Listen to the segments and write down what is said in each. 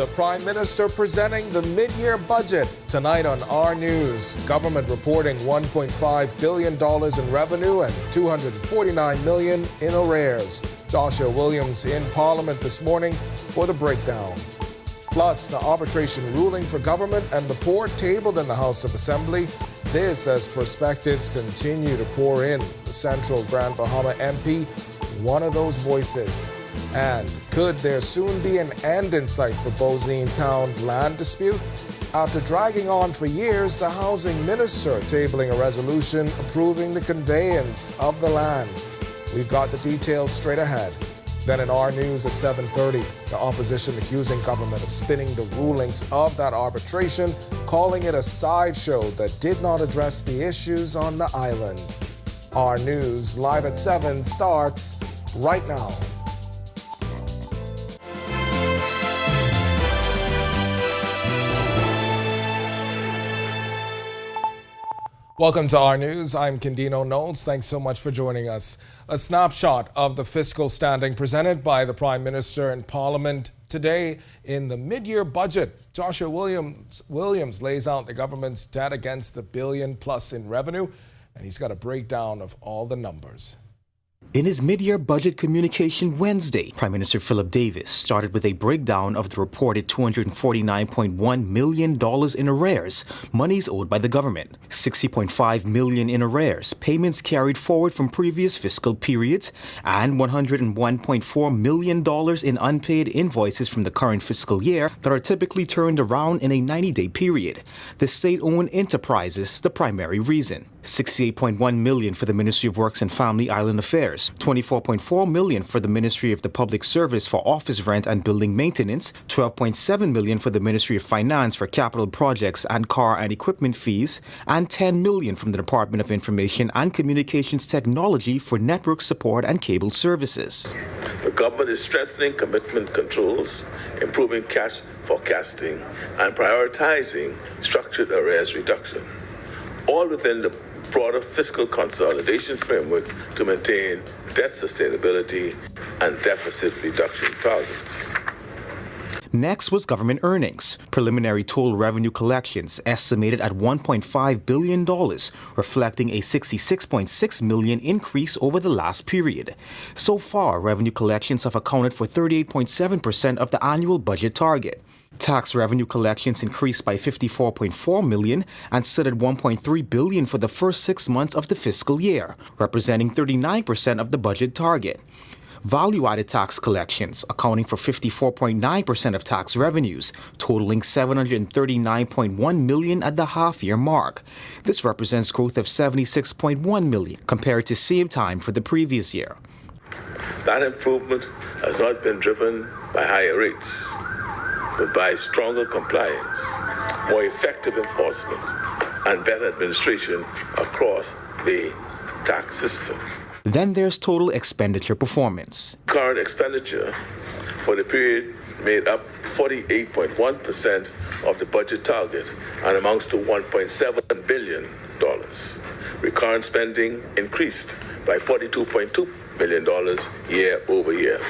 The Prime Minister presenting the mid-year budget. Tonight on our news, government reporting $1.5 billion in revenue and $249 million in arrears. Joshua Williams in Parliament this morning for the breakdown. Plus, the arbitration ruling for government and the poor tabled in the House of Assembly. This as perspectives continue to pour in. The Central Grand Bahama MP, one of those voices. And could there soon be an end in sight for Bozine Town land dispute? After dragging on for years, the housing minister tabling a resolution approving the conveyance of the land. We've got the details straight ahead. Then in our news at 7:30, the opposition accusing government of spinning the rulings of that arbitration, calling it a sideshow that did not address the issues on the island. Our news live at 7 starts right now. Welcome to our news. I'm Kendino Knowles. Thanks so much for joining us. A snapshot of the fiscal standing presented by the Prime Minister in Parliament today in the mid-year budget. Joshua Williams lays out the government's debt against the billion plus in revenue, and he's got a breakdown of all the numbers. In his mid-year budget communication Wednesday, Prime Minister Philip Davis started with a breakdown of the reported $249.1 million in arrears, monies owed by the government, $60.5 million in arrears, payments carried forward from previous fiscal periods, and $101.4 million in unpaid invoices from the current fiscal year that are typically turned around in a 90-day period. The state-owned enterprises the primary reason. $68.1 million for the Ministry of Works and Family Island Affairs, $24.4 million for the Ministry of the Public Service for office rent and building maintenance, $12.7 million for the Ministry of Finance for capital projects and car and equipment fees, and $10 million from the Department of Information and Communications Technology for network support and cable services. The government is strengthening commitment controls, improving cash forecasting, and prioritizing structured arrears reduction, all within the broader fiscal consolidation framework to maintain debt sustainability and deficit reduction targets. Next was government earnings. Preliminary total revenue collections estimated at $1.5 billion, reflecting a $66.6 million increase over the last period. So far, revenue collections have accounted for 38.7% of the annual budget target. Tax revenue collections increased by $54.4 million and stood at $1.3 billion for the first 6 months of the fiscal year, representing 39% of the budget target. Value-added tax collections, accounting for 54.9% of tax revenues, totaling $739.1 million at the half-year mark. This represents growth of $76.1 million compared to same time for the previous year. That improvement has not been driven by higher rates, but by stronger compliance, more effective enforcement, and better administration across the tax system. Then there's total expenditure performance. Current expenditure for the period made up 48.1% of the budget target and amounts to $1.7 billion. Recurrent spending increased by $42.2 million year over year.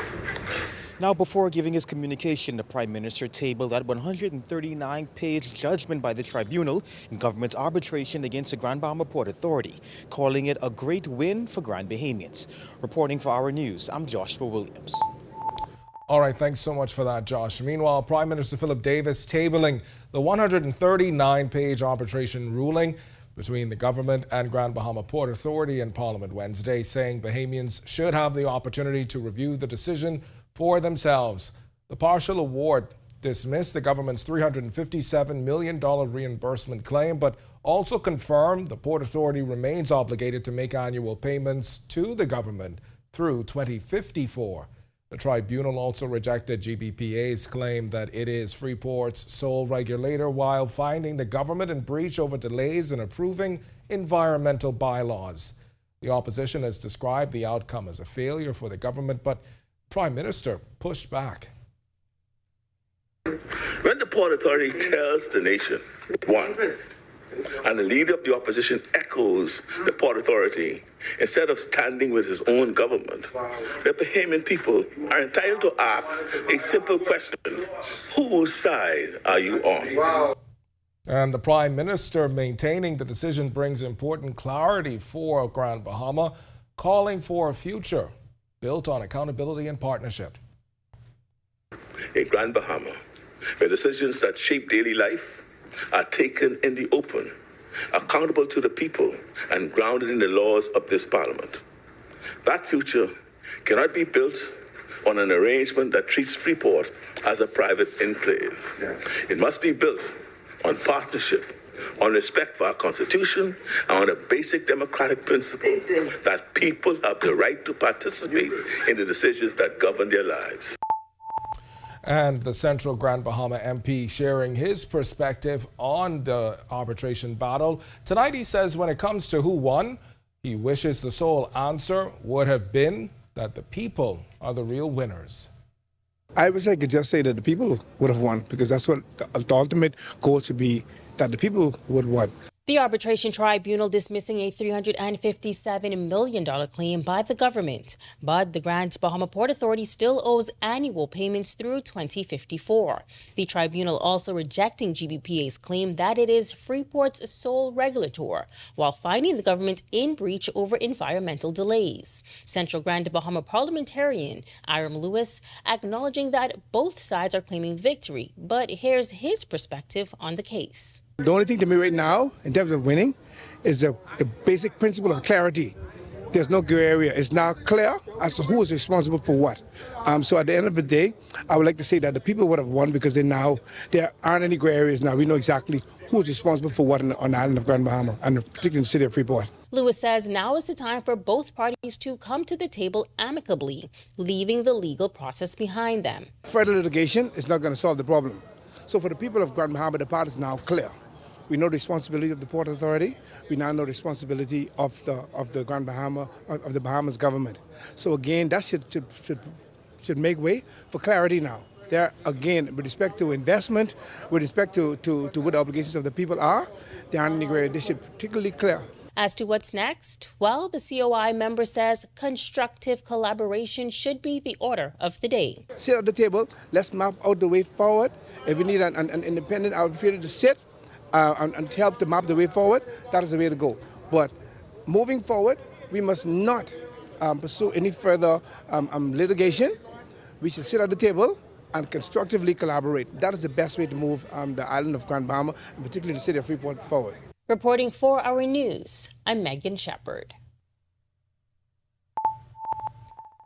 Now, before giving his communication, the Prime Minister tabled that 139-page judgment by the tribunal in government's arbitration against the Grand Bahama Port Authority, calling it a great win for Grand Bahamians. Reporting for our news, I'm Joshua Williams. All right, thanks so much for that, Josh. Meanwhile, Prime Minister Philip Davis tabling the 139-page arbitration ruling between the government and Grand Bahama Port Authority in Parliament Wednesday, saying Bahamians should have the opportunity to review the decision for themselves. The partial award dismissed the government's $357 million reimbursement claim, but also confirmed the Port Authority remains obligated to make annual payments to the government through 2054. The tribunal also rejected GBPA's claim that it is Freeport's sole regulator while finding the government in breach over delays in approving environmental bylaws. The opposition has described the outcome as a failure for the government, but Prime Minister pushed back. When the Port Authority tells the nation, one, and the leader of the opposition echoes the Port Authority instead of standing with his own government, the Bahamian people are entitled to ask a simple question: whose side are you on? And the Prime Minister maintaining the decision brings important clarity for Grand Bahama, calling for a future built on accountability and partnership. In Grand Bahama, where decisions that shape daily life are taken in the open, accountable to the people, and grounded in the laws of this Parliament. That future cannot be built on an arrangement that treats Freeport as a private enclave. It must be built on partnership, on respect for our Constitution, and on a basic democratic principle that people have the right to participate in the decisions that govern their lives. And the Central Grand Bahama MP sharing his perspective on the arbitration battle. Tonight he says when it comes to who won, he wishes the sole answer would have been that the people are the real winners. I wish I could just say that the people would have won, because that's what the ultimate goal should be, that the people would win. The arbitration tribunal dismissing a $357 million claim by the government, but the Grand Bahama Port Authority still owes annual payments through 2054. The tribunal also rejecting GBPA's claim that it is Freeport's sole regulator, while finding the government in breach over environmental delays. Central Grand Bahama parliamentarian Iram Lewis acknowledging that both sides are claiming victory, but here's his perspective on the case. The only thing to me right now, in terms of winning, is the basic principle of clarity. There's no gray area. It's now clear as to who is responsible for what. So at the end of the day, I would like to say that the people would have won, because there aren't any gray areas now. We know exactly who is responsible for what on the island of Grand Bahama, and particularly in the city of Freeport. Lewis says now is the time for both parties to come to the table amicably, leaving the legal process behind them. Further litigation is not going to solve the problem. So for the people of Grand Bahama, the path is now clear. We know the responsibility of the Port Authority. We now know the responsibility of the Grand Bahama, of the Bahamas government. So again, that should make way for clarity now. There again, with respect to investment, with respect to what the obligations of the people are, they aren't any gray. They should be particularly clear. As to what's next, well, the COI member says constructive collaboration should be the order of the day. Sit at the table. Let's map out the way forward. If we need an independent arbitrator to sit and help to map the way forward, that is the way to go. But moving forward, we must not pursue any further litigation. We should sit at the table and constructively collaborate. That is the best way to move the island of Grand Bahama, and particularly the city of Freeport, forward. Reporting for our news, I'm Megan Shepard.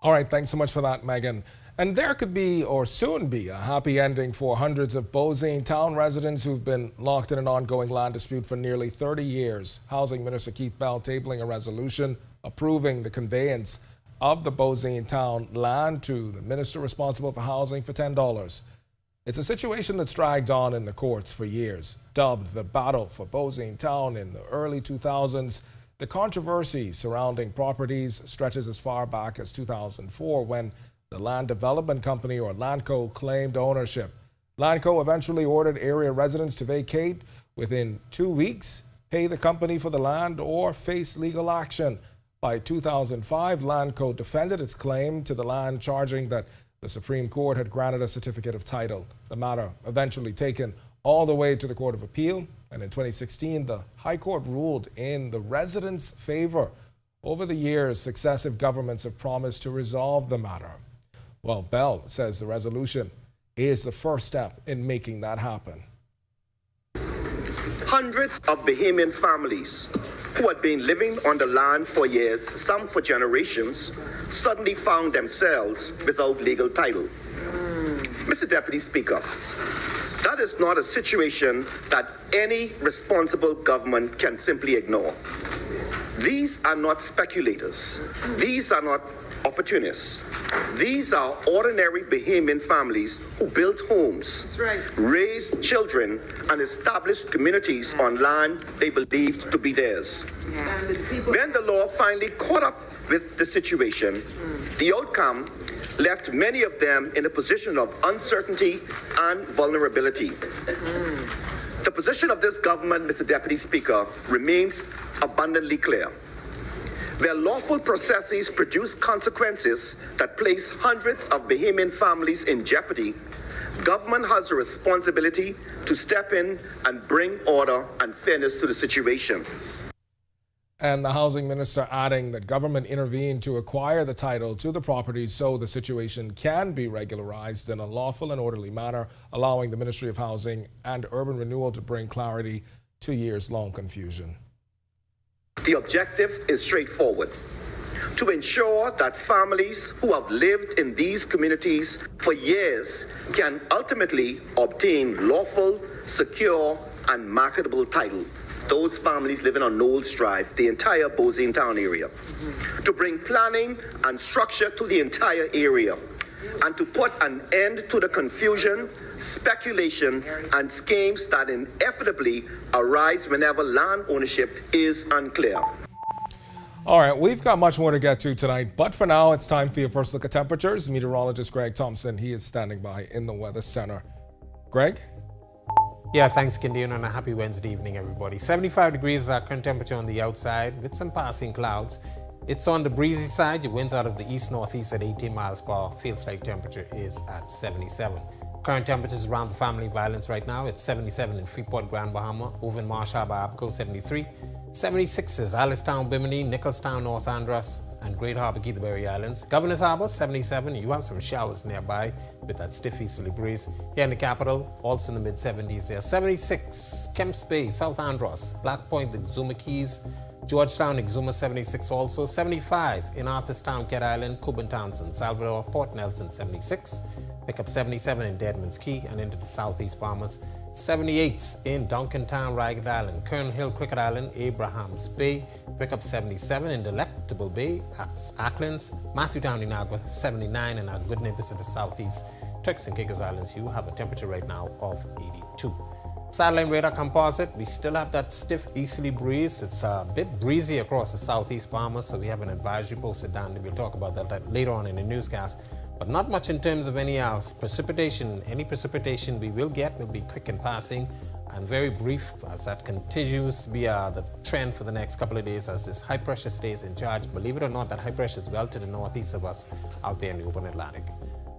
All right, thanks so much for that, Megan. And there could be, or soon be, a happy ending for hundreds of Bozine town residents who've been locked in an ongoing land dispute for nearly 30 years. Housing Minister Keith Bell tabling a resolution approving the conveyance of the Bozine town land to the minister responsible for housing for $10. It's a situation that's dragged on in the courts for years. Dubbed the battle for Bozine town in the early 2000s, the controversy surrounding properties stretches as far back as 2004 when the Land Development Company, or Landco, claimed ownership. Landco eventually ordered area residents to vacate within 2 weeks, pay the company for the land, or face legal action. By 2005, Landco defended its claim to the land, charging that the Supreme Court had granted a certificate of title. The matter eventually taken all the way to the Court of Appeal, and in 2016, the High Court ruled in the residents' favor. Over the years, successive governments have promised to resolve the matter. Well, Bell says the resolution is the first step in making that happen. Hundreds of Bahamian families who had been living on the land for years, some for generations, suddenly found themselves without legal title. Mr. Deputy Speaker, that is not a situation that any responsible government can simply ignore. These are not speculators. These are not opportunists. These are ordinary Bahamian families who built homes, raised children, and established communities on land they believed to be theirs. When the law finally caught up with the situation, the outcome left many of them in a position of uncertainty and vulnerability. The position of this government, Mr. Deputy Speaker, remains abundantly clear. Where lawful processes produce consequences that place hundreds of Bahamian families in jeopardy, government has a responsibility to step in and bring order and fairness to the situation. And the housing minister adding that government intervened to acquire the title to the properties so the situation can be regularized in a lawful and orderly manner, allowing the Ministry of Housing and Urban Renewal to bring clarity to years-long confusion. The objective is straightforward: to ensure that families who have lived in these communities for years can ultimately obtain lawful, secure, and marketable title. Those families living on Knowles Drive, the entire Bosine Town area, to bring planning and structure to the entire area, and to put an end to the confusion, speculation, and schemes that inevitably arise whenever land ownership is unclear. All right, we've got much more to get to tonight, but for now, it's time for your first look at temperatures. Meteorologist Greg Thompson, he is standing by in the Weather Center. Greg? Yeah, thanks, Kindian, and a happy Wednesday evening, everybody. 75 degrees is our current temperature on the outside with some passing clouds. It's on the breezy side. Your winds out of the east-northeast at 18 miles per hour. Feels like temperature is at 77. Current temperatures around the family violence right now. It's 77 in Freeport, Grand Bahama. Over in Marsh Harbor, Abaco, 73. 76 is Alistown, Bimini, Nicholstown, North Andros, and Great Harbor, Keithley Islands. Governor's Harbor, 77. You have some showers nearby with that stiff easterly breeze. Here in the capital, also in the mid-70s there. 76, Kemps Bay, South Andros, Black Point, Exuma Keys, Georgetown, Exuma, 76 also. 75 in Arthurstown, Cat Island, Coburn Townsend, Salvador, Port Nelson, 76. Pick up 77 in Deadman's Key and into the southeast Bahamas. 78 in Duncantown, Ragged Island, Kern Hill, Cricket Island, Abrahams Bay. Pick up 77 in Delectable Bay, Acklands, Matthewtown, Inagua, 79 in our good neighbors to the southeast, Turks and Caicos Islands. You have a temperature right now of 82. Satellite radar composite, we still have that stiff easterly breeze. It's a bit breezy across the southeast Bahamas, so we have an advisory posted down there. We'll talk about that later on in the newscast. But not much in terms of any precipitation. Any precipitation we will get will be quick in passing and very brief, as that continues to be the trend for the next couple of days as this high pressure stays in charge. Believe it or not, that high pressure is well to the northeast of us out there in the open Atlantic.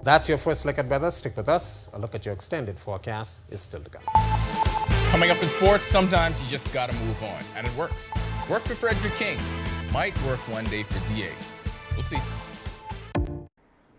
That's your first look at weather. Stick with us. A look at your extended forecast is still to come. Coming up in sports, sometimes you just gotta move on, and it works. Worked for Frederick King. Might work one day for DA. We'll see.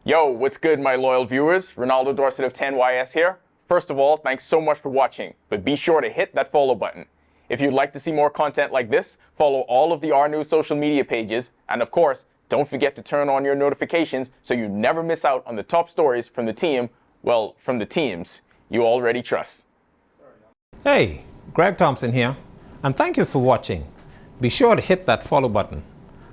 Yo, what's good, my loyal viewers? Ronaldo Dorset of 10YS here. First of all, thanks so much for watching, but be sure to hit that follow button. If you'd like to see more content like this, follow all of the R News social media pages, and of course, don't forget to turn on your notifications so you never miss out on the top stories from the team, well, from the teams you already trust. Hey, Greg Thompson here, and thank you for watching. Be sure to hit that follow button.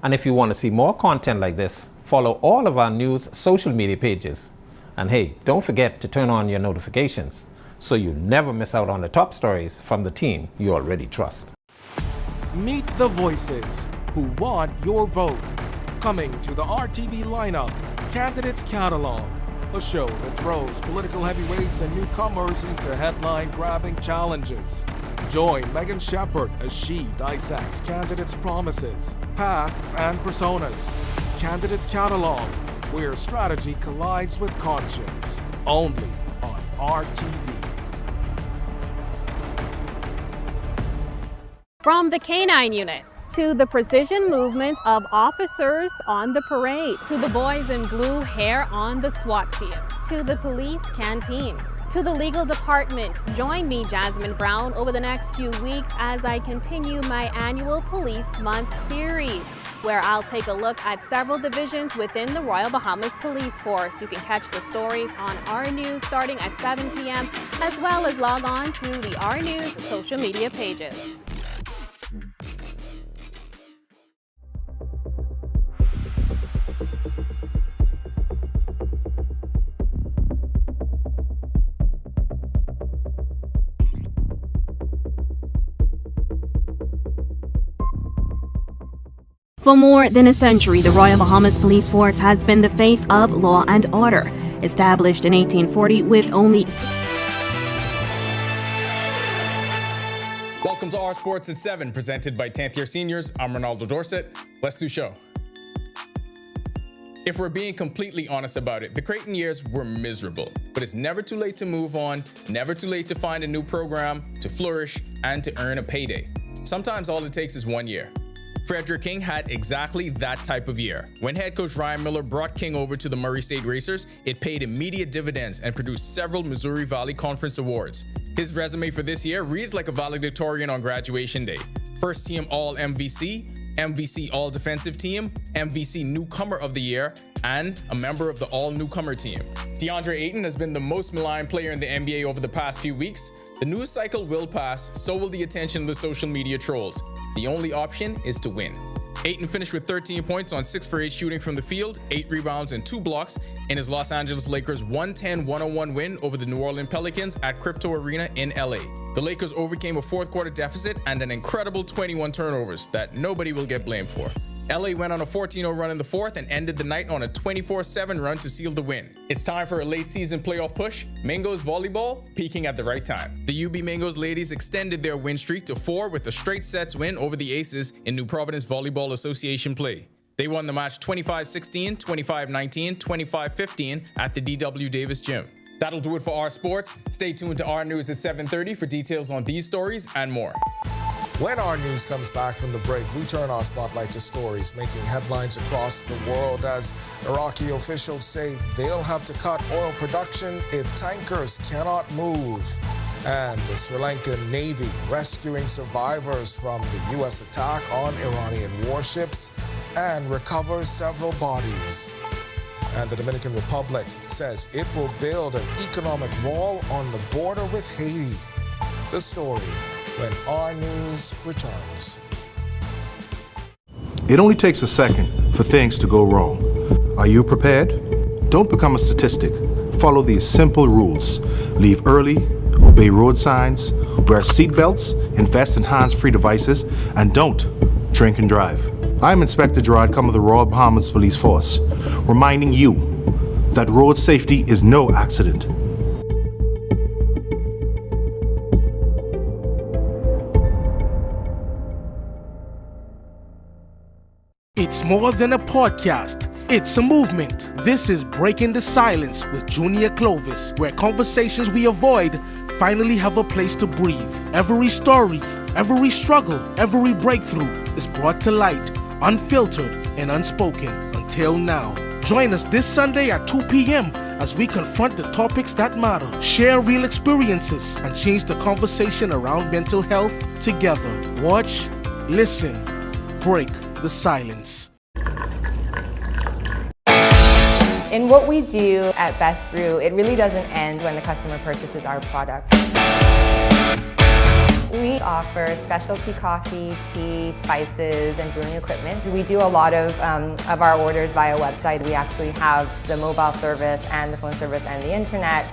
And if you want to see more content like this, follow all of our news social media pages. And hey, don't forget to turn on your notifications so you never miss out on the top stories from the team you already trust. Meet the voices who want your vote. Coming to the RTV lineup, Candidates Catalog, a show that throws political heavyweights and newcomers into headline-grabbing challenges. Join Megan Shepard as she dissects candidates' promises, pasts, and personas. Candidates Catalog, where strategy collides with conscience. Only on RTV. From the K-9 unit to the precision movement of officers on the parade, to the boys in blue hair on the SWAT team, to the police canteen, to the legal department. Join me, Jasmine Brown, over the next few weeks as I continue my annual Police Month series, where I'll take a look at several divisions within the Royal Bahamas Police Force. You can catch the stories on R News starting at 7 p.m., as well as log on to the R News social media pages. For more than a century, the Royal Bahamas Police Force has been the face of law and order. Established in 1840 with only Welcome to Our Sports at 7, presented by 10th Year Seniors. I'm Ronaldo Dorset. Let's do show. If we're being completely honest about it, the Creighton years were miserable. But it's never too late to move on, never too late to find a new program, to flourish, and to earn a payday. Sometimes all it takes is 1 year. Frederick King had exactly that type of year. When head coach Ryan Miller brought King over to the Murray State Racers, it paid immediate dividends and produced several Missouri Valley Conference awards. His resume for this year reads like a valedictorian on graduation day. First team All-MVC, MVC All-Defensive Team, MVC Newcomer of the Year, and a member of the All-Newcomer team. DeAndre Ayton has been the most maligned player in the NBA over the past few weeks. The news cycle will pass, so will the attention of the social media trolls. The only option is to win. Ayton finished with 13 points on 6 for 8 shooting from the field, 8 rebounds and 2 blocks in his Los Angeles Lakers 110-101 win over the New Orleans Pelicans at Crypto Arena in LA. The Lakers overcame a fourth quarter deficit and an incredible 21 turnovers that nobody will get blamed for. LA went on a 14-0 run in the fourth and ended the night on a 24-7 run to seal the win. It's time for a late season playoff push. Mangos volleyball peaking at the right time. The UB Mangos ladies extended their win streak to 4 with a straight sets win over the Aces in New Providence Volleyball Association play. They won the match 25-16, 25-19, 25-15 at the D.W. Davis Gym. That'll do it for Our Sports. Stay tuned to Our News at 7:30 for details on these stories and more. When our news comes back from the break, we turn our spotlight to stories making headlines across the world as Iraqi officials say they'll have to cut oil production if tankers cannot move. And the Sri Lankan Navy rescuing survivors from the U.S. attack on Iranian warships and recovers several bodies. And the Dominican Republic says it will build an economic wall on the border with Haiti. The story when Our News returns. It only takes a second for things to go wrong. Are you prepared? Don't become a statistic. Follow these simple rules. Leave early, obey road signs, wear seatbelts, invest in hands-free devices, and don't drink and drive. I'm Inspector Gerard Cum of the Royal Bahamas Police Force, reminding you that road safety is no accident. It's more than a podcast. It's a movement. This is Breaking the Silence with Junior Clovis, where conversations we avoid finally have a place to breathe. Every story, every struggle, every breakthrough is brought to light, unfiltered and unspoken until now. Join us this Sunday at 2 p.m. as we confront the topics that matter, share real experiences, and change the conversation around mental health together. Watch, listen, break the silence. In what we do at Best Brew, it really doesn't end when the customer purchases our product. We offer specialty coffee, tea, spices, and brewing equipment. We do a lot of our orders via website. We actually have the mobile service and the phone service and the internet.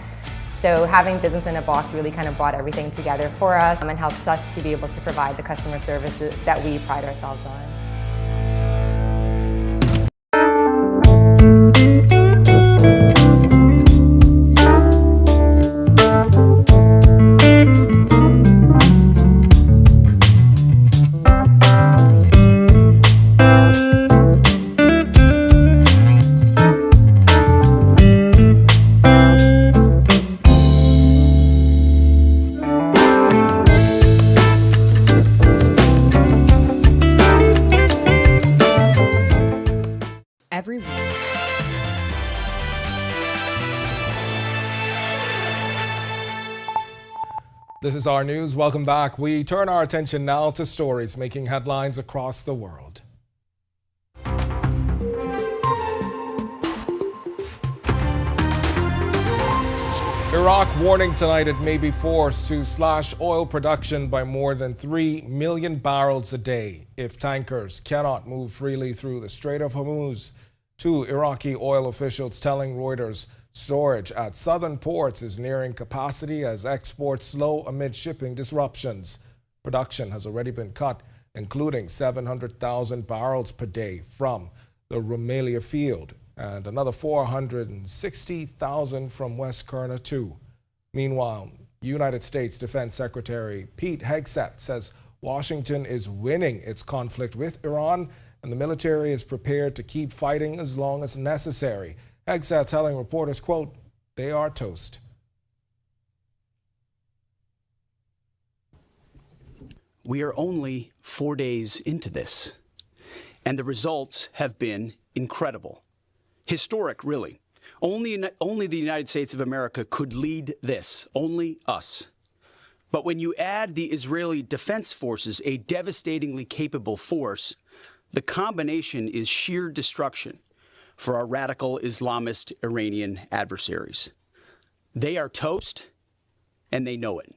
So having business in a box really kind of brought everything together for us and helps us to be able to provide the customer services that we pride ourselves on. This is Our News. Welcome back. We turn our attention now to stories making headlines across the world. Iraq warning tonight it may be forced to slash oil production by more than 3 million barrels a day if tankers cannot move freely through the Strait of Hormuz. Two Iraqi oil officials telling Reuters storage at southern ports is nearing capacity as exports slow amid shipping disruptions. Production has already been cut, including 700,000 barrels per day from the Rumelia field and another 460,000 from West Kurna too. Meanwhile, United States Defense Secretary Pete Hegseth says Washington is winning its conflict with Iran, and the military is prepared to keep fighting as long as necessary. Hegseth telling reporters, quote, "They are toast." We are only 4 days into this, and the results have been incredible. Historic, really. Only the United States of America could lead this, only us. But when you add the Israeli Defense Forces, a devastatingly capable force, the combination is sheer destruction for our radical Islamist Iranian adversaries. They are toast, and they know it.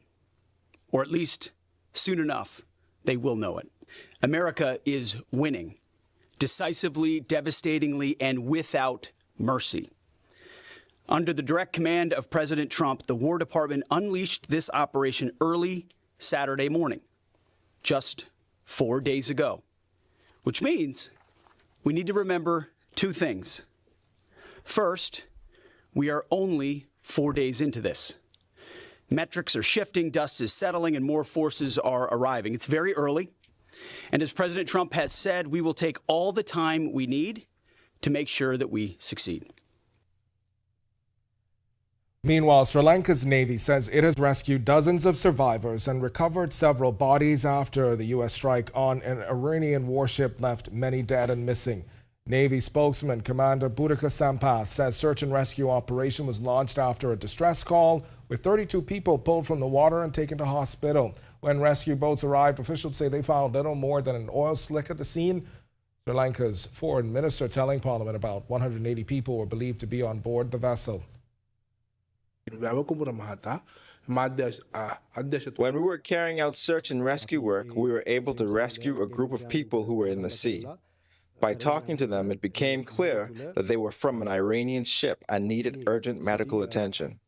Or at least, soon enough, they will know it. America is winning, decisively, devastatingly, and without mercy. Under the direct command of President Trump, the War Department unleashed this operation early Saturday morning, just 4 days ago, which means we need to remember two things. First, we are only 4 days into this. Metrics are shifting, dust is settling, and more forces are arriving. It's very early, and as President Trump has said, we will take all the time we need to make sure that we succeed. Meanwhile, Sri Lanka's Navy says it has rescued dozens of survivors and recovered several bodies after the U.S. strike on an Iranian warship left many dead and missing. Navy spokesman Commander Boudica Sampath says search and rescue operation was launched after a distress call, with 32 people pulled from the water and taken to hospital. When rescue boats arrived, officials say they found little more than an oil slick at the scene. Sri Lanka's foreign minister telling Parliament about 180 people were believed to be on board the vessel. When we were carrying out search and rescue work, we were able to rescue a group of people who were in the sea. By talking to them, it became clear that they were from an Iranian ship and needed urgent medical attention.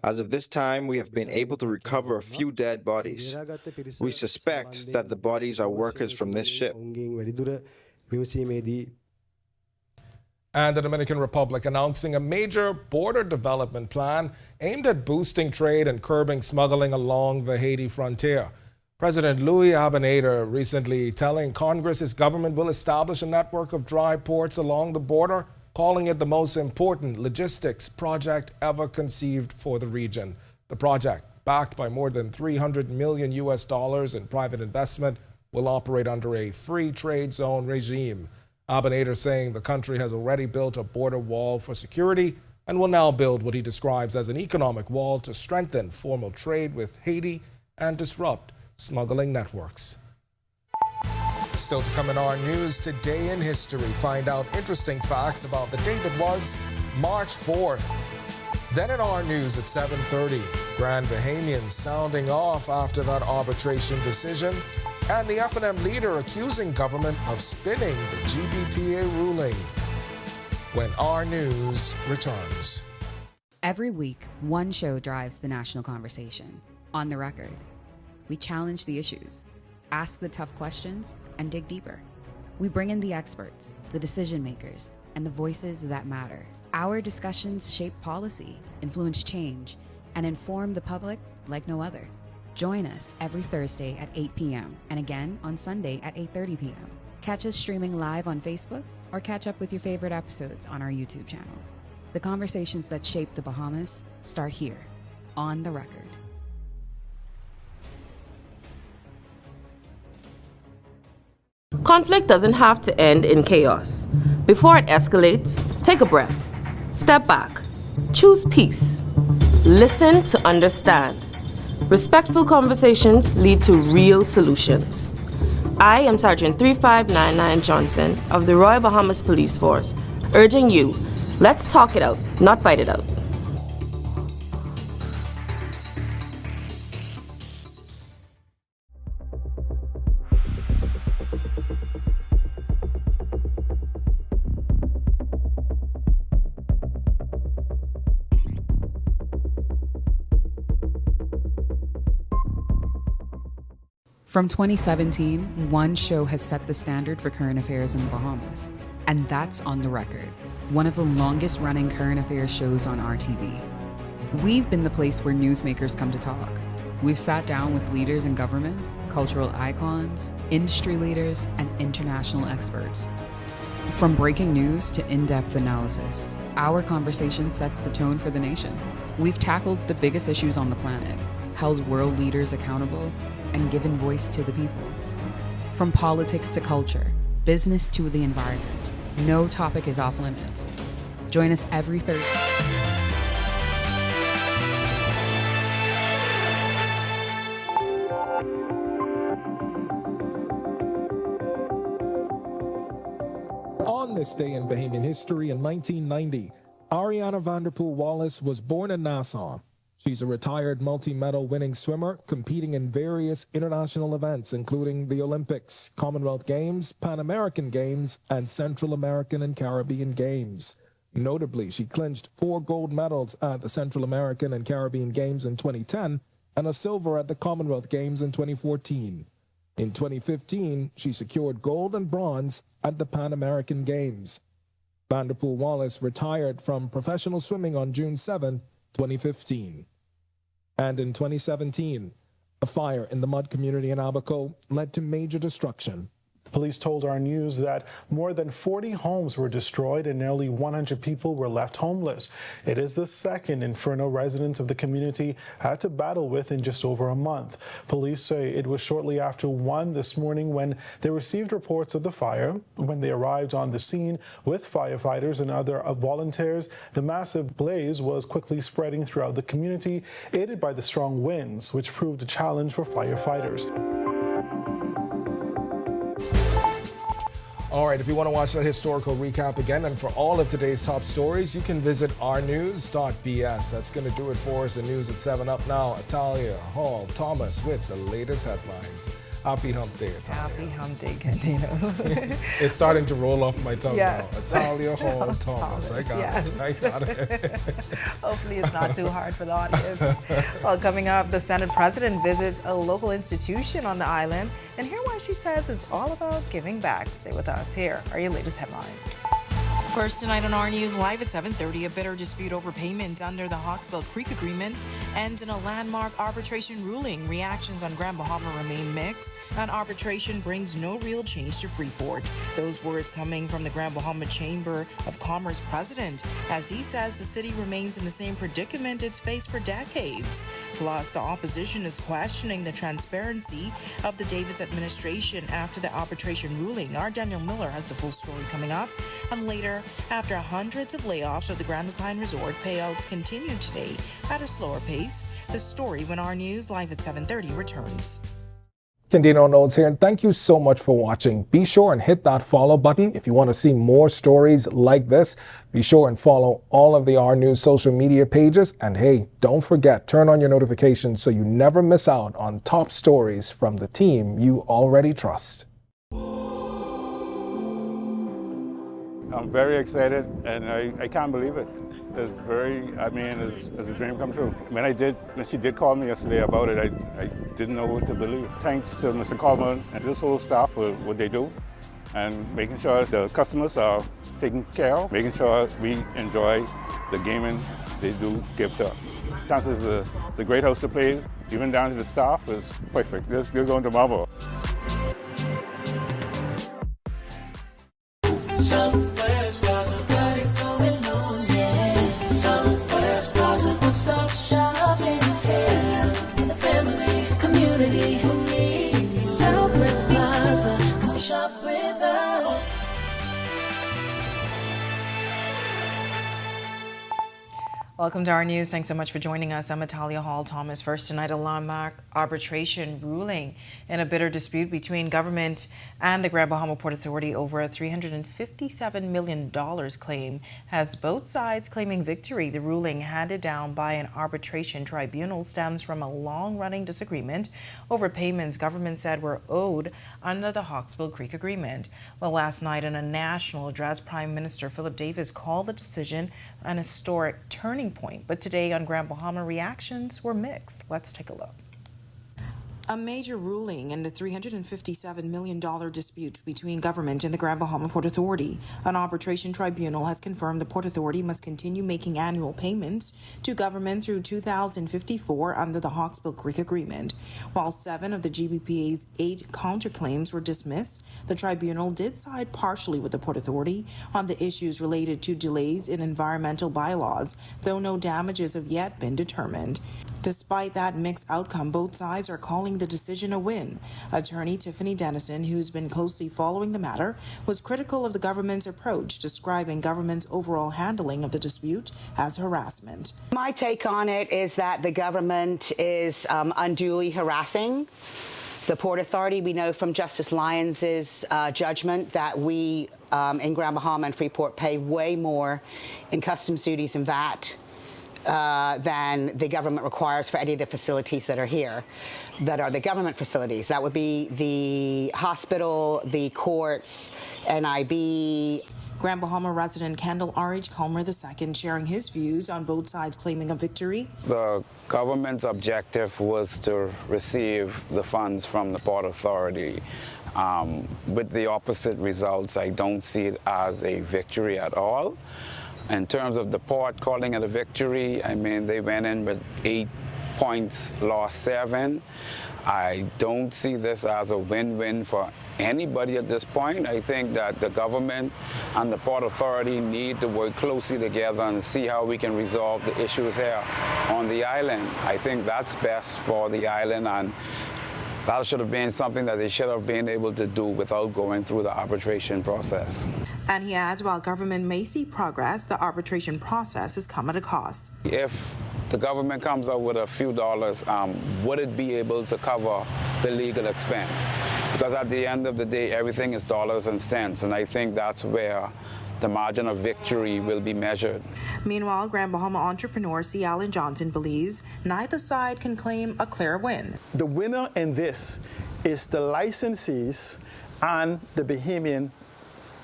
As of this time, we have been able to recover a few dead bodies. We suspect that the bodies are workers from this ship. And the Dominican Republic announcing a major border development plan aimed at boosting trade and curbing smuggling along the Haiti frontier. President Luis Abinader recently telling Congress his government will establish a network of dry ports along the border, calling it the most important logistics project ever conceived for the region. The project, backed by more than $300 million in private investment, will operate under a free trade zone regime. Abinader saying the country has already built a border wall for security and will now build what he describes as an economic wall to strengthen formal trade with Haiti and disrupt smuggling networks. Still to come in our news, today in history, find out interesting facts about the day that was March 4th. Then in our news at 7:30, Grand Bahamians sounding off after that arbitration decision, and the F&M leader accusing government of spinning the GBPA ruling. When our news returns. Every week, one show drives the national conversation. On the Record. We challenge the issues, ask the tough questions, and dig deeper. We bring in the experts, the decision makers, and the voices that matter. Our discussions shape policy, influence change, and inform the public like no other. Join us every Thursday at 8 p.m. and again on Sunday at 8:30 p.m. Catch us streaming live on Facebook or catch up with your favorite episodes on our YouTube channel. The conversations that shape the Bahamas start here, on the Record. Conflict doesn't have to end in chaos. Before it escalates, take a breath. Step back. Choose peace. Listen to understand. Respectful conversations lead to real solutions. I am Sergeant 3599 Johnson of the Royal Bahamas Police Force, urging you, let's talk it out, not fight it out. From 2017, one show has set the standard for current affairs in the Bahamas, and that's On the Record, one of the longest running current affairs shows on RTV. We've been the place where newsmakers come to talk. We've sat down with leaders in government, cultural icons, industry leaders, and international experts. From breaking news to in-depth analysis, our conversation sets the tone for the nation. We've tackled the biggest issues on the planet, held world leaders accountable, and given voice to the people. From politics to culture, business to the environment, no topic is off limits. Join us every Thursday. On this day in Bahamian history in 1990, Ariana Vanderpool Wallace was born in Nassau. She's a retired multi-medal winning swimmer competing in various international events, including the Olympics, Commonwealth Games, Pan American Games, and Central American and Caribbean Games. Notably, she clinched 4 gold medals at the Central American and Caribbean Games in 2010 and a silver at the Commonwealth Games in 2014. In 2015, she secured gold and bronze at the Pan American Games. Vanderpool Wallace retired from professional swimming on June 7, 2015. And in 2017, a fire in the mud community in Abaco led to major destruction. Police told our news that more than 40 homes were destroyed and nearly 100 people were left homeless. It is the second inferno residents of the community had to battle with in just over a month. Police say it was shortly after 1 this morning when they received reports of the fire. When they arrived on the scene with firefighters and other volunteers, the massive blaze was quickly spreading throughout the community, aided by the strong winds, which proved a challenge for firefighters. All right, if you want to watch that historical recap again and for all of today's top stories, you can visit ournews.bs. That's going to do it for us in News at 7 Up now. Atalia Hall Thomas with the latest headlines. Happy Hump Day, Atalia. Happy Hump Day, Candino. It's starting to roll off my tongue yes. now. Atalia Hall Thomas. I got yes. it. I got it. Hopefully it's not too hard for the audience. Well, coming up, the Senate President visits a local institution on the island and hear why she says it's all about giving back. Stay with us. Here are your latest headlines. First tonight on our news, live at 7:30, a bitter dispute over payment under the Hawksbill Creek Agreement ends in a landmark arbitration ruling. Reactions on Grand Bahama remain mixed, and arbitration brings no real change to Freeport. Those words coming from the Grand Bahama Chamber of Commerce president, as he says the city remains in the same predicament it's faced for decades. Plus, the opposition is questioning the transparency of the Davis administration after the arbitration ruling. Our Daniel Miller has the full story coming up. And later, after hundreds of layoffs of the Grand Decline Resort, payouts continue today at a slower pace. The story when our news live at 7:30 returns. Candino Notes here, and thank you so much for watching. Be sure and hit that follow button if you want to see more stories like this. Be sure and follow all of the R News social media pages. And hey, don't forget, turn on your notifications so you never miss out on top stories from the team you already trust. I'm very excited, and I can't believe it. It's it's a dream come true. When she did call me yesterday about it, I didn't know what to believe. Thanks to Mr. Coleman and this whole staff for what they do, and making sure the customers are taken care of, making sure we enjoy the gaming they do give to us. Chances is the great house to play, even down to the staff, is perfect. They're going to Marvel. Somewhere's Plaza, got it going on, yeah. Somewhere's Plaza, one-stop shopping is here. In the family, community, who needs Southwest Plaza, come shop with us. Welcome to our news. Thanks so much for joining us. I'm Atalia Hall Thomas. First tonight, a landmark arbitration ruling in a bitter dispute between government and the Grand Bahama Port Authority over a $357 million claim has both sides claiming victory. The ruling handed down by an arbitration tribunal stems from a long-running disagreement over payments government said were owed under the Hawksbill Creek Agreement. Well, last night in a national address, Prime Minister Philip Davis called the decision an historic turning point. But today on Grand Bahama, reactions were mixed. Let's take a look. A major ruling in the $357 million dispute between government and the Grand Bahama Port Authority. An arbitration tribunal has confirmed the Port Authority must continue making annual payments to government through 2054 under the Hawksbill Creek Agreement. While 7 of the GBPA's 8 counterclaims were dismissed, the tribunal did side partially with the Port Authority on the issues related to delays in environmental bylaws, though no damages have yet been determined. Despite that mixed outcome, both sides are calling the decision a win. Attorney Tiffany Dennison, who's been closely following the matter, was critical of the government's approach, describing government's overall handling of the dispute as harassment. My take on it is that the government is unduly harassing the Port Authority. We know from Justice Lyons' judgment that we in Grand Bahama and Freeport pay way more in customs duties and VAT than the government requires for any of the facilities that are here, that are the government facilities. That would be the hospital, the courts, NIB. Grand Bahama resident Kendall R.H. Culmer II sharing his views on both sides claiming a victory. The government's objective was to receive the funds from the Port Authority. With the opposite results, I don't see it as a victory at all. In terms of the port calling it a victory, I mean, they went in with 8 points, lost 7. I don't see this as a win-win for anybody at this point. I think that the government and the Port Authority need to work closely together and see how we can resolve the issues here on the island. I think that's best for the island, and that should have been something that they should have been able to do without going through the arbitration process. And he adds, while government may see progress, the arbitration process has come at a cost. If the government comes out with a few dollars, would it be able to cover the legal expense? Because at the end of the day, everything is dollars and cents, and I think that's where the margin of victory will be measured. Meanwhile, Grand Bahama entrepreneur C. Allen Johnson believes neither side can claim a clear win. The winner in this is the licensees and the Bahamian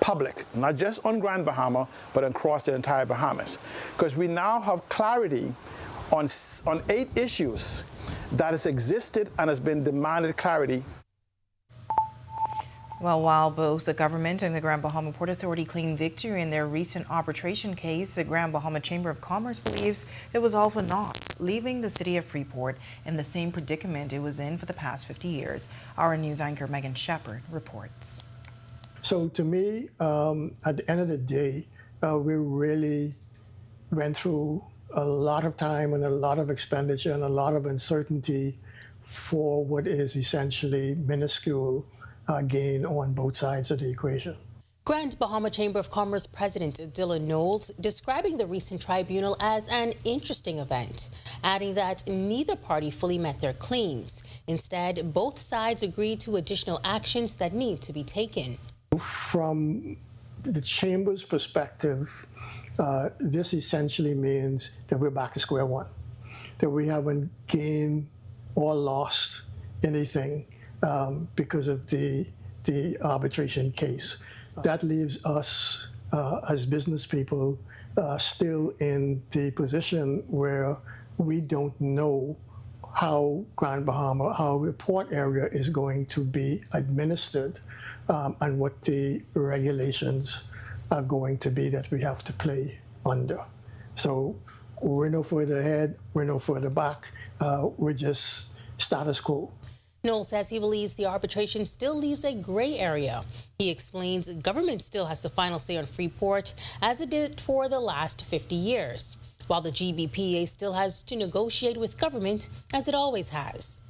public, not just on Grand Bahama, but across the entire Bahamas. Because we now have clarity on 8 issues that has existed and has been demanded clarity. Well, while both the government and the Grand Bahama Port Authority claimed victory in their recent arbitration case, the Grand Bahama Chamber of Commerce believes it was all for naught, leaving the city of Freeport in the same predicament it was in for the past 50 years. Our news anchor Megan Shepard reports. So to me, at the end of the day, we really went through a lot of time and a lot of expenditure and a lot of uncertainty for what is essentially minuscule gain on both sides of the equation. Grand Bahama Chamber of Commerce President Dylan Knowles describing the recent tribunal as an interesting event, adding that neither party fully met their claims. Instead, both sides agreed to additional actions that need to be taken. From the Chamber's perspective, this essentially means that we're back to square one, that we haven't gained or lost anything because of the arbitration case. That leaves us as business people still in the position where we don't know how Grand Bahama, how the port area is going to be administered and what the regulations are going to be that we have to play under. So we're no further ahead, we're no further back, we're just status quo. Knowles says he believes the arbitration still leaves a gray area. He explains government still has the final say on Freeport, as it did for the last 50 years, while the GBPA still has to negotiate with government, as it always has.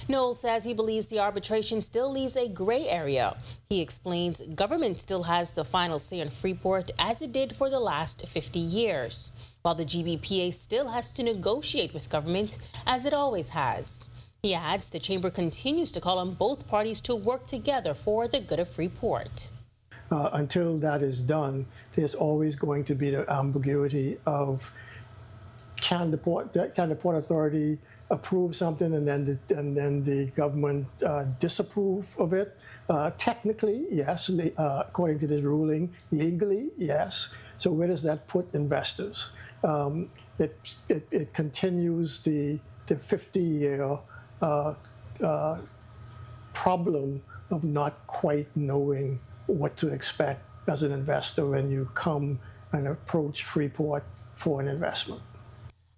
Knowles says he believes the arbitration still leaves a gray area. He explains government still has the final say on Freeport, as it did for the last 50 years, while the GBPA still has to negotiate with government, as it always has. He adds the Chamber continues to call on both parties to work together for the good of Freeport. Until that is done, there's always going to be the ambiguity of can the Port Authority approve something and then the government disapprove of it? Technically, yes, according to this ruling. Legally, yes. So where does that put investors? It continues the 50-year problem of not quite knowing what to expect as an investor when you come and approach Freeport for an investment.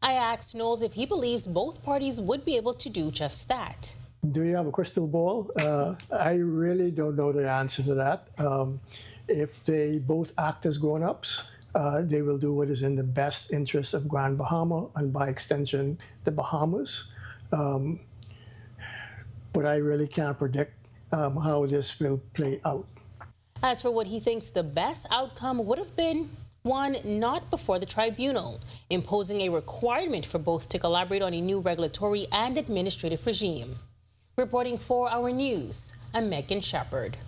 I asked Knowles if he believes both parties would be able to do just that. Do you have a crystal ball? I really don't know the answer to that. If they both act as grown-ups, they will do what is in the best interest of Grand Bahama and by extension, the Bahamas. But I really can't predict how this will play out. As for what he thinks the best outcome would have been, one not before the tribunal, imposing a requirement for both to collaborate on a new regulatory and administrative regime. Reporting for Our News, I'm Megan Shepard.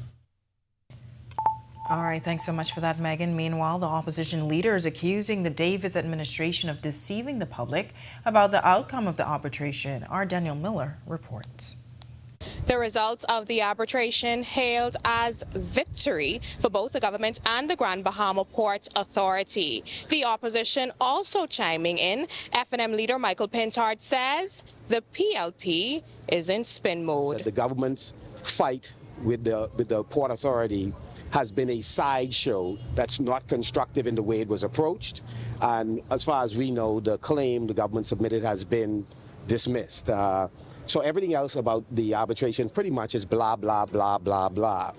All right, thanks so much for that, Megan. Meanwhile, the opposition leader is accusing the Davis administration of deceiving the public about the outcome of the arbitration. Our Daniel Miller reports. The results of the arbitration hailed as victory for both the government and the Grand Bahama Port Authority. The opposition also chiming in. F&M leader Michael Pintard says the PLP is in spin mode. The government's fight with the Port Authority has been a sideshow that's not constructive in the way it was approached. And as far as we know, the claim the government submitted has been dismissed. So everything else about the arbitration pretty much is blah, blah, blah, blah, blah.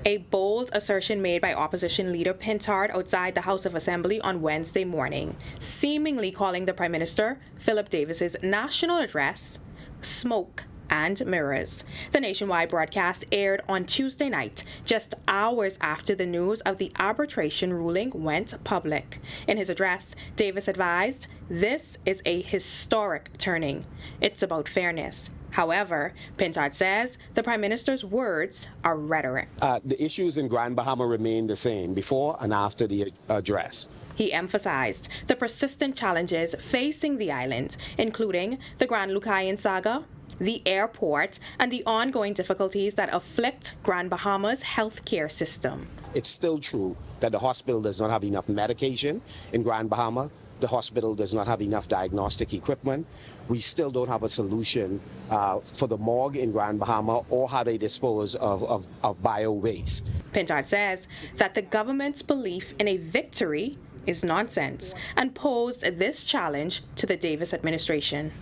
A bold assertion made by opposition leader Pintard outside the House of Assembly on Wednesday morning, seemingly calling the Prime Minister Philip Davis's national address smoke and mirrors. The nationwide broadcast aired on Tuesday night, just hours after the news of the arbitration ruling went public. In his address, Davis advised, "This is a historic turning. It's about fairness." However, Pintard says the Prime Minister's words are rhetoric. The issues in Grand Bahama remain the same before and after the address. He emphasized the persistent challenges facing the island, including the Grand Lucayan saga, the airport, and the ongoing difficulties that afflict Grand Bahama's healthcare system. It's still true that the hospital does not have enough medication in Grand Bahama. The hospital does not have enough diagnostic equipment. We still don't have a solution for the morgue in Grand Bahama or how they dispose of bio-waste. Pintard says that the government's belief in a victory is nonsense and posed this challenge to the Davis administration.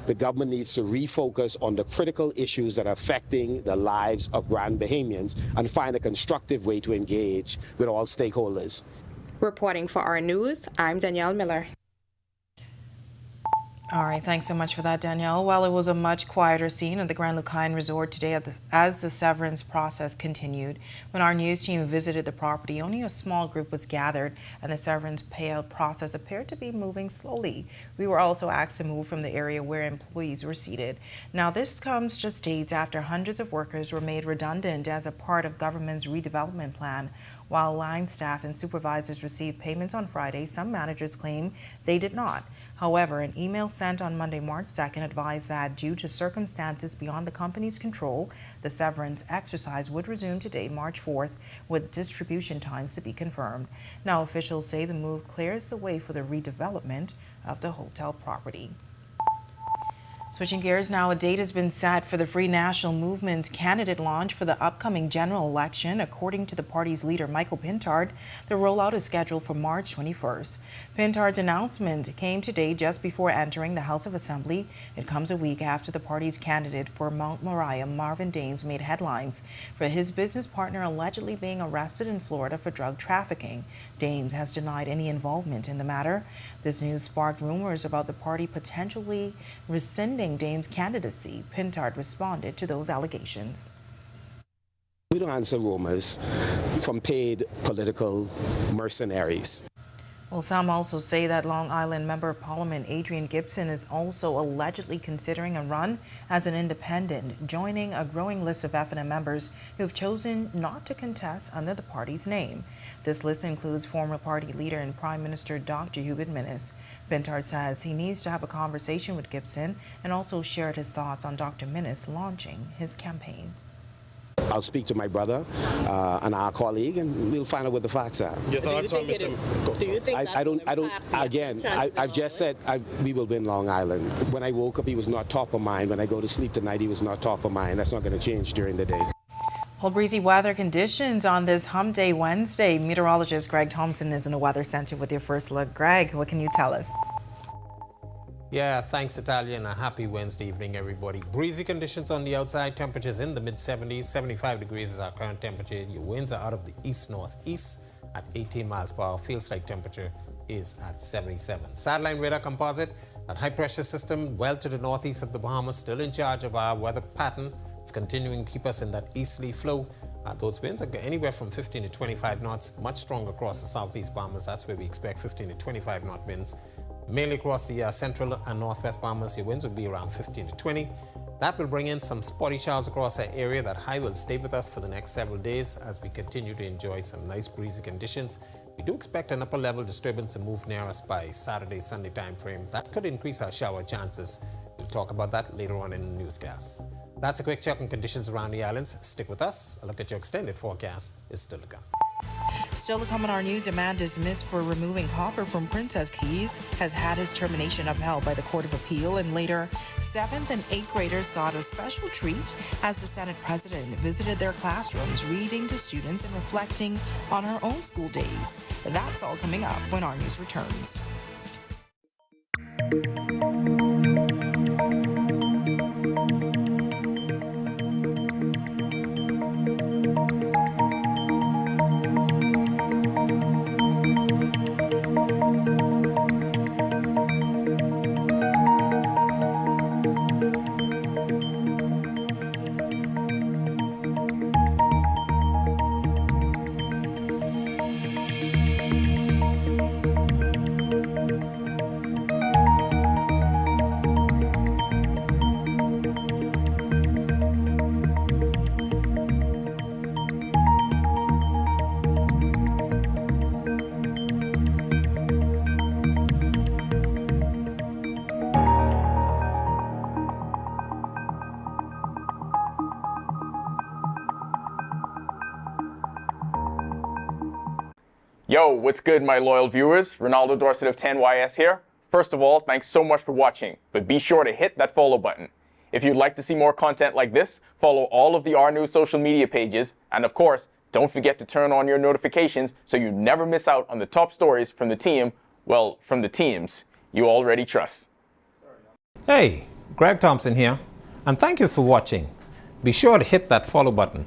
The government needs to refocus on the critical issues that are affecting the lives of Grand Bahamians and find a constructive way to engage with all stakeholders. Reporting for Our News, I'm Danielle Miller. All right, thanks so much for that, Danielle. Well, it was a much quieter scene at the Grand Lucayan Resort today as the severance process continued. When our news team visited the property, only a small group was gathered, and the severance payout process appeared to be moving slowly. We were also asked to move from the area where employees were seated. Now, this comes just days after hundreds of workers were made redundant as a part of government's redevelopment plan. While line staff and supervisors received payments on Friday, some managers claim they did not. However, an email sent on Monday, March 2nd advised that due to circumstances beyond the company's control, the severance exercise would resume today, March 4th, with distribution times to be confirmed. Now, officials say the move clears the way for the redevelopment of the hotel property. Switching gears now, a date has been set for the Free National Movement's candidate launch for the upcoming general election. According to the party's leader, Michael Pintard, the rollout is scheduled for March 21st. Pintard's announcement came today just before entering the House of Assembly. It comes a week after the party's candidate for Mount Moriah, Marvin Dames, made headlines for his business partner allegedly being arrested in Florida for drug trafficking. Dames has denied any involvement in the matter. This news sparked rumors about the party potentially rescinding Dames' candidacy. Pintard responded to those allegations. We don't answer rumors from paid political mercenaries. Well, some also say that Long Island Member of Parliament Adrian Gibson is also allegedly considering a run as an independent, joining a growing list of F&M members who have chosen not to contest under the party's name. This list includes former party leader and Prime Minister Dr. Hubert Minnis. Pintard says he needs to have a conversation with Gibson and also shared his thoughts on Dr. Minnis launching his campaign. I'll speak to my brother and our colleague, and we'll find out what the facts are. Your thoughts on Mr. Do you think I don't, again, I've just said we will win Long Island. When I woke up, he was not top of mind. When I go to sleep tonight, he was not top of mind. That's not going to change during the day. Well, breezy weather conditions on this Hump Day Wednesday. Meteorologist Greg Thompson is in the Weather Center with your first look. Greg, what can you tell us? Yeah, thanks, Natalia, and a happy Wednesday evening, everybody. Breezy conditions on the outside, temperatures in the mid-70s, 75 degrees is our current temperature. Your winds are out of the east-northeast at 18 miles per hour. Feels like temperature is at 77. Satellite radar composite, that high-pressure system well to the northeast of the Bahamas, still in charge of our weather pattern. It's continuing to keep us in that easterly flow. Those winds are anywhere from 15 to 25 knots, much stronger across the southeast Bahamas. That's where we expect 15 to 25 knot winds. Mainly across the central and northwest Bahamas, your winds will be around 15 to 20. That will bring in some spotty showers across our area. That high will stay with us for the next several days as we continue to enjoy some nice breezy conditions. We do expect an upper level disturbance to move near us by Saturday, Sunday time frame. That could increase our shower chances. We'll talk about that later on in the newscast. That's a quick check on conditions around the islands. Stick with us. A look at your extended forecast is still to come. Still to come in our news, a man dismissed for removing copper from Princess Keys has had his termination upheld by the Court of Appeal, and later 7th and 8th graders got a special treat as the Senate president visited their classrooms, reading to students and reflecting on her own school days. That's all coming up when our news returns. Yo, what's good, my loyal viewers? Ronaldo Dorset of 10YS here. First of all, thanks so much for watching, but be sure to hit that follow button. If you'd like to see more content like this, follow all of the R News social media pages, and of course, don't forget to turn on your notifications so you never miss out on the top stories from the team, well, from the teams you already trust. Hey, Greg Thompson here, and thank you for watching. Be sure to hit that follow button.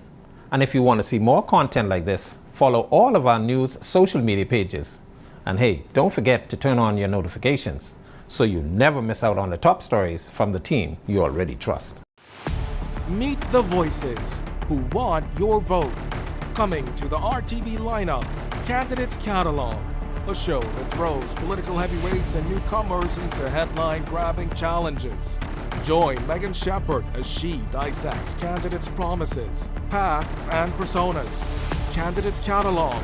And if you want to see more content like this, follow all of our news social media pages. And hey, don't forget to turn on your notifications so you never miss out on the top stories from the team you already trust. Meet the voices who want your vote. Coming to the RTV lineup, Candidates Catalog, a show that throws political heavyweights and newcomers into headline-grabbing challenges. Join Megan Shepard as she dissects candidates' promises, pasts, and personas. Candidates Catalog,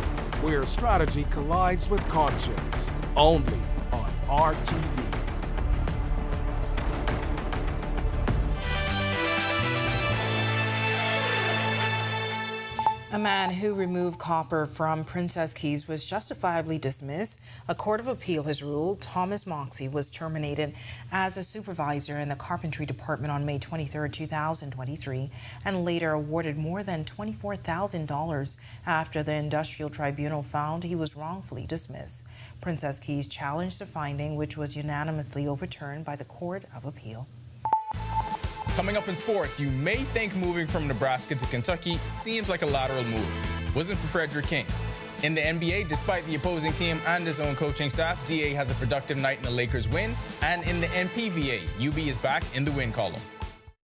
where strategy collides with conscience. Only on RTV. A man who removed copper from Princess Keys was justifiably dismissed. A court of appeal has ruled Thomas Moxey was terminated as a supervisor in the carpentry department on May 23, 2023, and later awarded more than $24,000 after the industrial tribunal found he was wrongfully dismissed. Princess Keys challenged the finding, which was unanimously overturned by the Court of Appeal. Coming up in sports, you may think moving from Nebraska to Kentucky seems like a lateral move. Wasn't for Frederick King. In the NBA, despite the opposing team and his own coaching staff, DA has a productive night in the Lakers win. And in the NPVA, UB is back in the win column.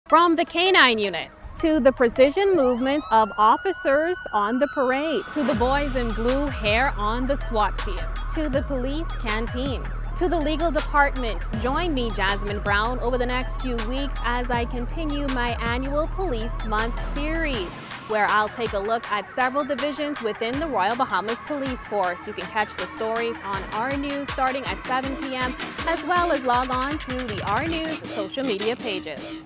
From the K-9 unit to the precision movement of officers on the parade, to the boys in blue hair on the SWAT team, to the police canteen, to the legal department. Join me, Jasmine Brown, over the next few weeks as I continue my annual Police Month series, where I'll take a look at several divisions within the Royal Bahamas Police Force. You can catch the stories on R News starting at 7 p.m., as well as log on to the R News social media pages.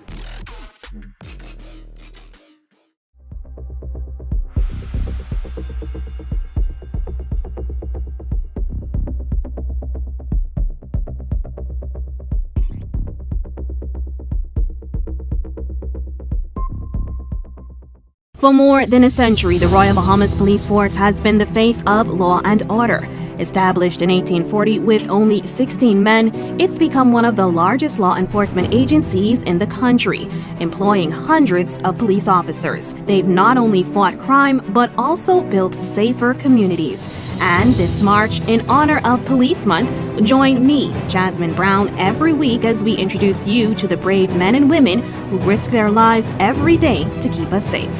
For more than a century, the Royal Bahamas Police Force has been the face of law and order. Established in 1840 with only 16 men, it's become one of the largest law enforcement agencies in the country, employing hundreds of police officers. They've not only fought crime, but also built safer communities. And this March, in honor of Police Month, join me, Jasmine Brown, every week as we introduce you to the brave men and women who risk their lives every day to keep us safe.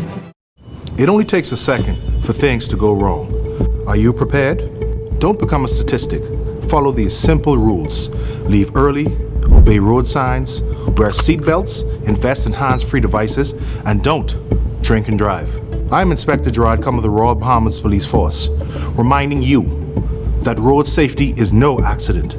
It only takes a second for things to go wrong. Are you prepared? Don't become a statistic. Follow these simple rules. Leave early, obey road signs, wear seatbelts, invest in hands-free devices, and don't drink and drive. I'm Inspector Gerard Cum of the Royal Bahamas Police Force, reminding you that road safety is no accident.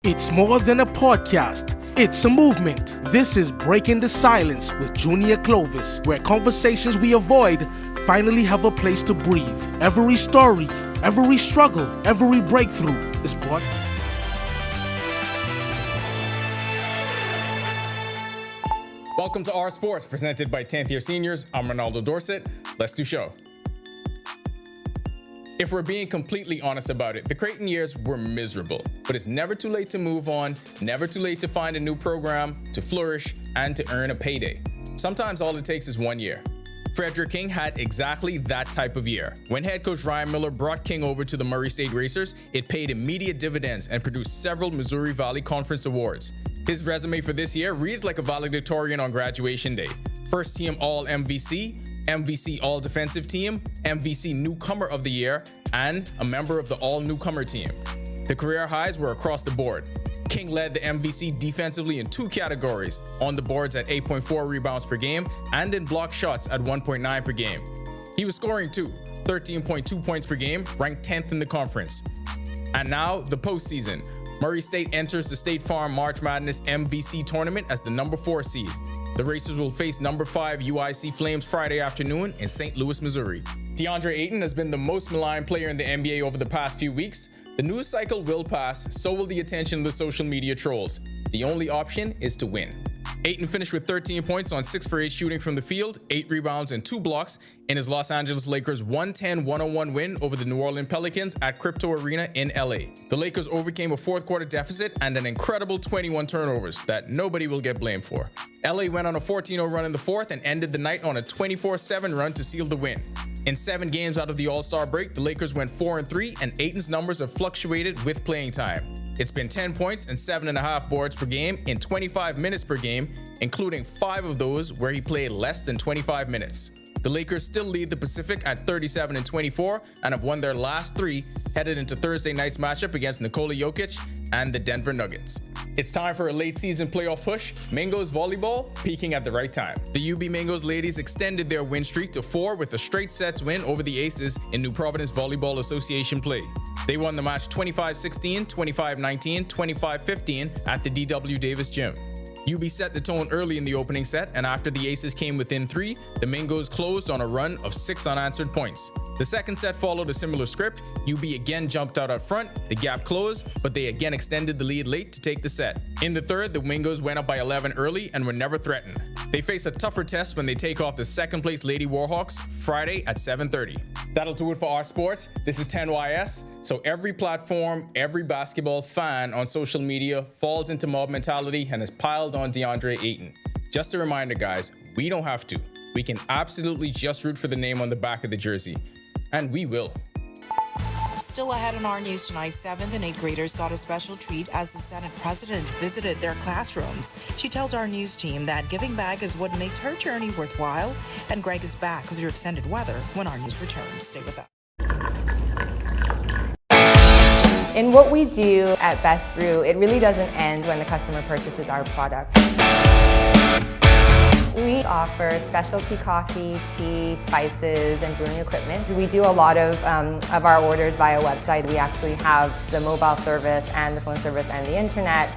It's more than a podcast. It's a movement. This is Breaking the Silence with Junior Clovis, where conversations we avoid finally have a place to breathe. Every story, every struggle, every breakthrough is brought. Welcome to Our Sports, presented by 10th year seniors. I'm Ronaldo Dorset. Let's do show. If we're being completely honest about it, the Creighton years were miserable, but it's never too late to move on, never too late to find a new program, to flourish, and to earn a payday. Sometimes all it takes is 1 year. Frederick King had exactly that type of year. When head coach Ryan Miller brought King over to the Murray State Racers, it paid immediate dividends and produced several Missouri Valley Conference awards. His resume for this year reads like a valedictorian on graduation day. First team All-MVC, MVC All-Defensive Team, MVC Newcomer of the Year, and a member of the All-Newcomer Team. The career highs were across the board. King led the MVC defensively in 2 categories, on the boards at 8.4 rebounds per game and in block shots at 1.9 per game. He was scoring too, 13.2 points per game, ranked 10th in the conference. And now, the postseason. Murray State enters the State Farm March Madness MVC tournament as the number 4 seed. The Racers will face number 5 UIC Flames Friday afternoon in St. Louis, Missouri. DeAndre Ayton has been the most maligned player in the NBA over the past few weeks. The news cycle will pass, so will the attention of the social media trolls. The only option is to win. Ayton finished with 13 points on 6 for 8 shooting from the field, 8 rebounds and 2 blocks in his Los Angeles Lakers 110-101 win over the New Orleans Pelicans at Crypto Arena in LA. The Lakers overcame a fourth quarter deficit and an incredible 21 turnovers that nobody will get blamed for. LA went on a 14-0 run in the fourth and ended the night on a 24-7 run to seal the win. In 7 games out of the All-Star break, the Lakers went 4-3, and Ayton's numbers have fluctuated with playing time. It's been 10 points and 7.5 boards per game in 25 minutes per game, including 5 of those where he played less than 25 minutes. The Lakers still lead the Pacific at 37-24 and have won their last 3, headed into Thursday night's matchup against Nikola Jokic and the Denver Nuggets. It's time for a late season playoff push. Mangos volleyball peaking at the right time. The UB Mangos ladies extended their win streak to 4 with a straight sets win over the Aces in New Providence Volleyball Association play. They won the match 25-16, 25-19, 25-15 at the D.W. Davis Gym. UB set the tone early in the opening set, and after the Aces came within 3, the Mangos closed on a run of 6 unanswered points. The second set followed a similar script. UB again jumped out front, the gap closed, but they again extended the lead late to take the set. In the third, the Mangos went up by 11 early and were never threatened. They face a tougher test when they take off the second-place Lady Warhawks Friday at 7:30. That'll do it for our sports. This is 10YS, so every platform, every basketball fan on social media falls into mob mentality and has piled on DeAndre Ayton. Just a reminder, guys, we don't have to. We can absolutely just root for the name on the back of the jersey. And we will. Still ahead in our news tonight, 7th and 8th graders got a special treat as the Senate president visited their classrooms. She tells our news team that giving back is what makes her journey worthwhile. And Greg is back with your extended weather when our news returns. Stay with us. In what we do at Best Brew, it really doesn't end when the customer purchases our product. We offer specialty coffee, tea, spices, and brewing equipment. We do a lot of our orders via website. We actually have the mobile service and the phone service and the internet.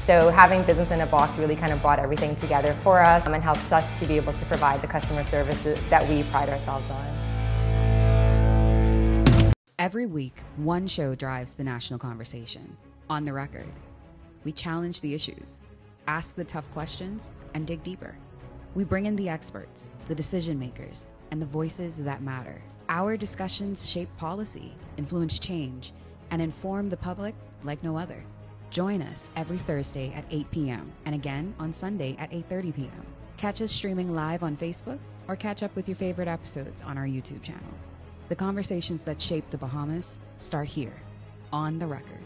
So having business in a box really kind of brought everything together for us and helps us to be able to provide the customer services that we pride ourselves on. Every week, one show drives the national conversation. On the record, we challenge the issues, ask the tough questions, and dig deeper. We bring in the experts, the decision makers, and the voices that matter. Our discussions shape policy, influence change, and inform the public like no other. Join us every Thursday at 8 p.m. and again on Sunday at 8:30 p.m. Catch us streaming live on Facebook or catch up with your favorite episodes on our YouTube channel. The conversations that shape the Bahamas start here, on the record.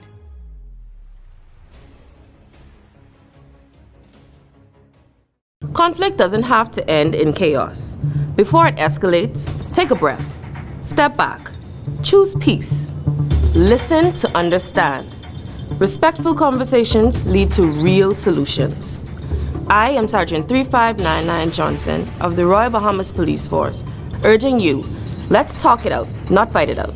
Conflict doesn't have to end in chaos. Before it escalates, take a breath. Step back. Choose peace. Listen to understand. Respectful conversations lead to real solutions. I am Sergeant 3599 Johnson of the Royal Bahamas Police Force, urging you, let's talk it out, not fight it out.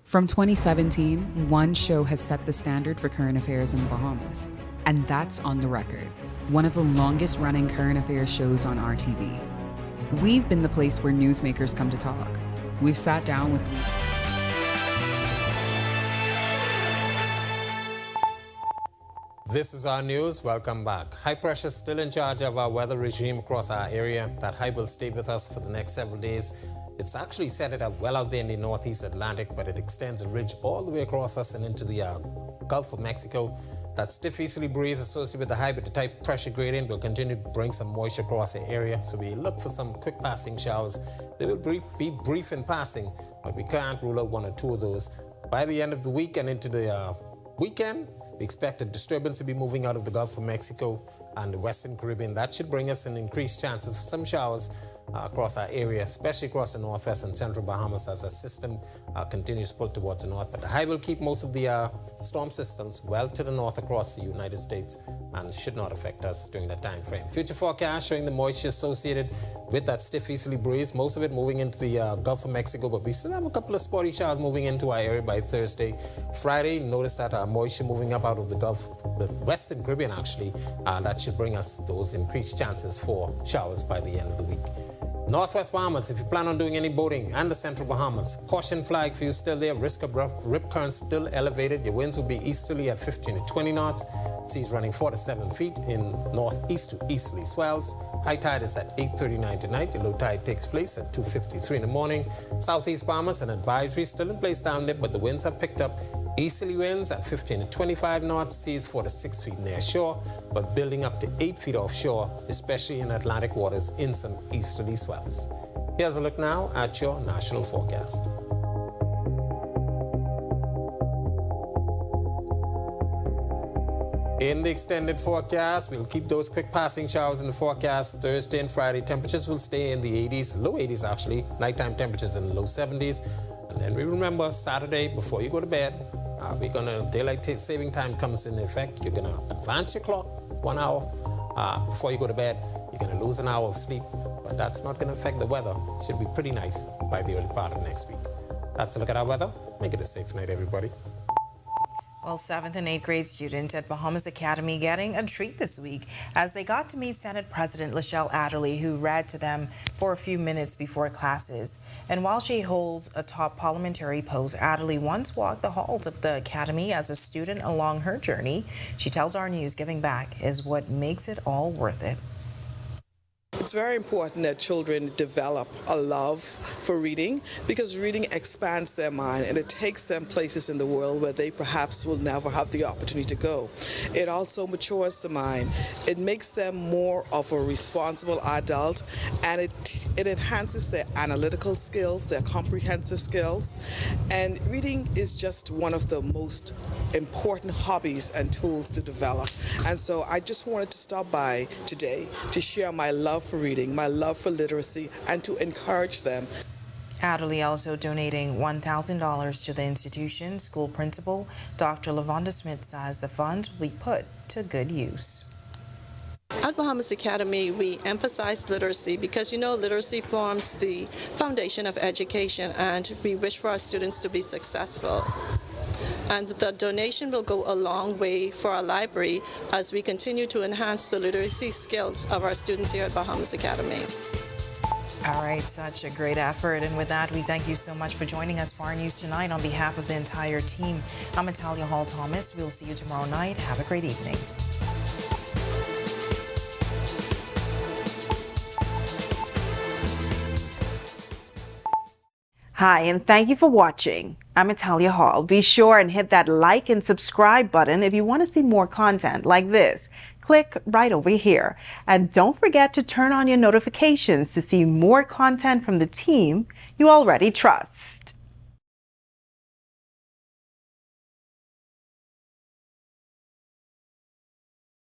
From 2017, one show has set the standard for current affairs in the Bahamas, and that's On the Record, one of the longest running current affairs shows on RTV. We've been the place where newsmakers come to talk. We've sat down with This is our news. Welcome back. High pressure still in charge of our weather regime across our area. That high will stay with us for the next several days. It's actually set it up well out there in the northeast Atlantic, but it extends a ridge all the way across us and into the Gulf of Mexico. That stiff easterly breeze associated with the high with the tight pressure gradient will continue to bring some moisture across the area. So we look for some quick passing showers. They will be brief in passing, but we can't rule out one or two of those. By the end of the week and into the weekend, we expect a disturbance to be moving out of the Gulf of Mexico and the Western Caribbean. That should bring us an increased chances for some showers across our area, especially across the northwest and central Bahamas as our system continues to pull towards the north. But the high will keep most of the storm systems well to the north across the United States and should not affect us during that time frame. Future forecast showing the moisture associated with that stiff easterly breeze, most of it moving into the Gulf of Mexico, but we still have a couple of spotty showers moving into our area by Thursday. Friday, notice that moisture moving up out of the Gulf, the Western Caribbean actually, that should bring us those increased chances for showers by the end of the week. Northwest Bahamas, if you plan on doing any boating, and the central Bahamas, caution flag for you still there. Risk of rip currents still elevated. Your winds will be easterly at 15 to 20 knots. Seas running 4 to 7 feet in northeast to easterly swells. High tide is at 8:39 tonight. The low tide takes place at 2:53 in the morning. Southeast Bahamas, an advisory still in place down there, but the winds have picked up. Easterly winds at 15 to 25 knots, seas 4 to 6 feet near shore, but building up to 8 feet offshore, especially in Atlantic waters in some easterly swells. Here's a look now at your national forecast. In the extended forecast, we'll keep those quick passing showers in the forecast. Thursday and Friday, temperatures will stay in the 80s, low 80s actually, nighttime temperatures in the low 70s. And then we remember Saturday, before you go to bed, daylight saving time comes in effect. You're gonna advance your clock 1 hour before you go to bed. You're gonna lose an hour of sleep, but that's not gonna affect the weather. It should be pretty nice by the early part of next week. That's a look at our weather. Make it a safe night, everybody. Well, 7th and 8th grade students at Bahamas Academy getting a treat this week as they got to meet Senate President Lachelle Adderley, who read to them for a few minutes before classes. And while she holds a top parliamentary post, Adderley once walked the halls of the Academy as a student along her journey. She tells our news giving back is what makes it all worth it. It's very important that children develop a love for reading because reading expands their mind and it takes them places in the world where they perhaps will never have the opportunity to go. It also matures the mind. It makes them more of a responsible adult and it enhances their analytical skills, their comprehensive skills. And reading is just one of the most important hobbies and tools to develop. And so I just wanted to stop by today to share my love for reading, my love for literacy, and to encourage them. Adderley also donating $1,000 to the institution. School principal Dr. LaVonda Smith says the funds will be put to good use. At Bahamas Academy, we emphasize literacy because, you know, literacy forms the foundation of education, and we wish for our students to be successful. And the donation will go a long way for our library as we continue to enhance the literacy skills of our students here at Bahamas Academy. All right, such a great effort. And with that, we thank you so much for joining us for our news tonight on behalf of the entire team. I'm Natalia Hall-Thomas. We'll see you tomorrow night. Have a great evening. Hi, and thank you for watching. I'm Natalia Hall. Be sure and hit that like and subscribe button if you want to see more content like this. Click right over here. And don't forget to turn on your notifications to see more content from the team you already trust.